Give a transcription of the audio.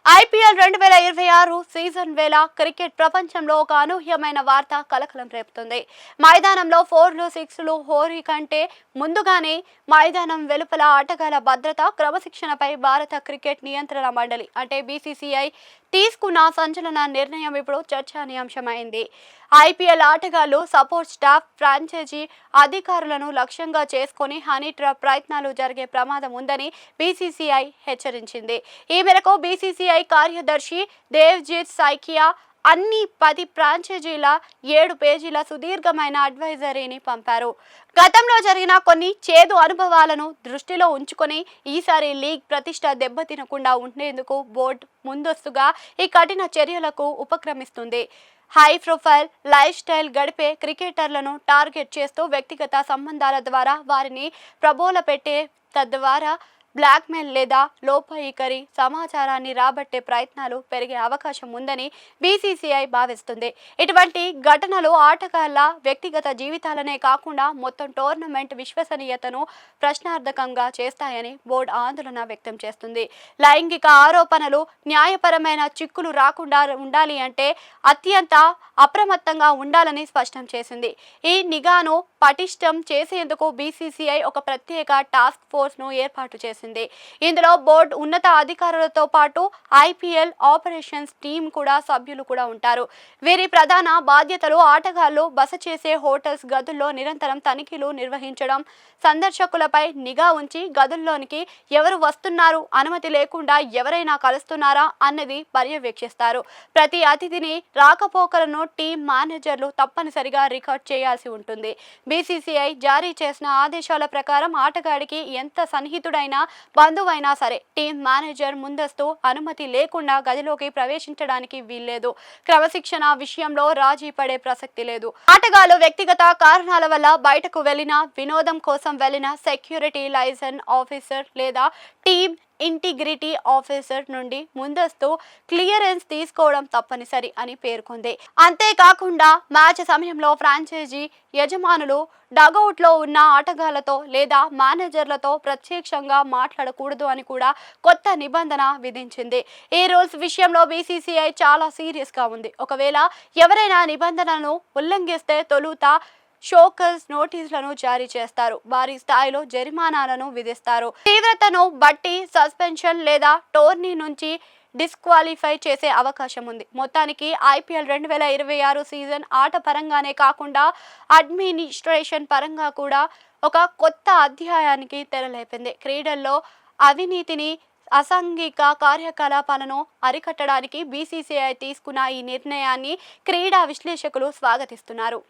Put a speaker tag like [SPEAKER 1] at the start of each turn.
[SPEAKER 1] IPL 2026 season వేళ cricket ప్రపంచంలో ఒక అనూహ్యమైన వార్త కలకలం రేపుతుంది. మైదానంలో 4లు 6లు హోరీ కంటే ముందుగానే మైదానం వెలుపల ఆటగాళ్ల భద్రత క్రమశిక్షణపై భారత క్రికెట్ నియంత్రణ మండలి అంటే బీసీసీఐ తీసుకున్న సంచలన నిర్ణయం ఇప్పుడు చర్చనీయాంశమైంది. ఐపీఎల్ ఆటగాళ్లు, సపోర్ట్ స్టాఫ్, ఫ్రాంచైజీ అధికారులను లక్ష్యంగా చేసుకుని హనీ ట్రాప్ ప్రయత్నాలు జరిగే ప్రమాదం ఉందని బీసీసీఐ హెచ్చరించింది. ఈ మేరకు బీసీసీఐ కార్యదర్శి దేవ్జిత్ సైకియా అన్ని 10 ఫ్రాంచైజీల 7 పేజీల సుదీర్ఘమైన అడ్వైజరీని పంపారు. గతంలో జరిగిన కొన్ని చేదు అనుభవాలను దృష్టిలో ఉంచుకొని ఈసారి లీగ్ ప్రతిష్ట దెబ్బతినకుండా ఉండేందుకు బోర్డు ముందస్తుగా ఈ కఠిన చర్యలకు ఉపక్రమిస్తుంది. హై ప్రొఫైల్ లైఫ్ స్టైల్ గడిపే క్రికెటర్లను టార్గెట్ చేస్తూ వ్యక్తిగత సంబంధాల ద్వారా వారిని ప్రబోలపెట్టే తద్వారా బ్లాక్మెయిల్ లేదా లోపాయికారి సమాచారాన్ని రాబట్టే ప్రయత్నాలు పెరిగే అవకాశం ఉందని బీసీసీఐ భావిస్తుంది. ఇటువంటి ఘటనలు ఆటగాళ్ల వ్యక్తిగత జీవితాలనే కాకుండా మొత్తం టోర్నమెంట్ విశ్వసనీయతను ప్రశ్నార్థకంగా చేస్తాయని బోర్డు ఆందోళన వ్యక్తం చేస్తుంది. లైంగిక ఆరోపణలు, న్యాయపరమైన చిక్కులు రాకుండా ఉండాలి అంటే అత్యంత అప్రమత్తంగా ఉండాలని స్పష్టం చేసింది. ఈ నిఘాను పటిష్టం చేసేందుకు బీసీసీఐ ఒక ప్రత్యేక టాస్క్ ఫోర్స్ ను ఏర్పాటు చేసింది. ఇందులో బోర్డు ఉన్నత అధికారులతో పాటు ఐపీఎల్ ఆపరేషన్స్ టీమ్ కూడా సభ్యులు కూడా ఉంటారు. వీరి ప్రధాన బాధ్యతలు ఆటగాళ్లు బస చేసే హోటల్స్ గదుల్లో నిరంతరం తనిఖీలు నిర్వహించడం, సందర్శకులపై నిఘా ఉంచి గదుల్లోనికి ఎవరు వస్తున్నారు, అనుమతి లేకుండా ఎవరైనా కలుస్తున్నారా అన్నది పర్యవేక్షిస్తారు. ప్రతి అతిథిని రాకపోకలను టీం మేనేజర్లు తప్పనిసరిగా రికార్డ్ చేయాల్సి ఉంటుంది. బీసీసీఐ జారీ చేసిన ఆదేశాల ప్రకారం ఆటగాడికి ఎంత సన్నిహితుడైనా బంధువైనా సరే టీం మేనేజర్ ముందస్తు అనుమతి లేకుండా గదిలోకి ప్రవేశించడానికి వీల్లేదు. క్రమశిక్షణ విషయంలో రాజీ పడే ప్రసక్తి లేదు. ఆటగాళ్లు వ్యక్తిగత కారణాల వల్ల బయటకు వెళ్లినా, వినోదం కోసం వెళ్లినా సెక్యూరిటీ లైసెన్స్ ఆఫీసర్ లేదా టీం ఇంటిగ్రిటీ ఆఫీసర్ నుండి ముందస్తు క్లియరెన్స్ తీసుకోవడం తప్పనిసరి అని పేర్కొంది. అంతేకాకుండా మ్యాచ్ సమయంలో ఫ్రాంచైజీ యజమానులు డగౌట్లో ఉన్న ఆటగాళ్లతో లేదా మేనేజర్లతో ప్రత్యక్షంగా మాట్లాడకూడదు అని కూడా కొత్త నిబంధన విధించింది. ఈ రూల్స్ విషయంలో బీసీసీఐ చాలా సీరియస్ గా ఉంది. ఒకవేళ ఎవరైనా నిబంధనలను ఉల్లంఘిస్తే తొలుత షోకస్ నోటీసులను జారీ చేస్తారు. భారీ స్థాయిలో జరిమానాలను విధిస్తారు. తీవ్రతను బట్టి సస్పెన్షన్ లేదా టోర్నీ నుంచి డిస్క్వాలిఫై చేసే అవకాశం ఉంది. మొత్తానికి ఐపీఎల్ 2026 సీజన్ ఆట పరంగానే కాకుండా అడ్మినిస్ట్రేషన్ పరంగా కూడా ఒక కొత్త అధ్యాయానికి తెరలేపింది. క్రీడల్లో అవినీతిని, అసాంఘిక కార్యకలాపాలను అరికట్టడానికి బీసీసీఐ తీసుకున్న ఈ నిర్ణయాన్ని క్రీడా విశ్లేషకులు స్వాగతిస్తున్నారు.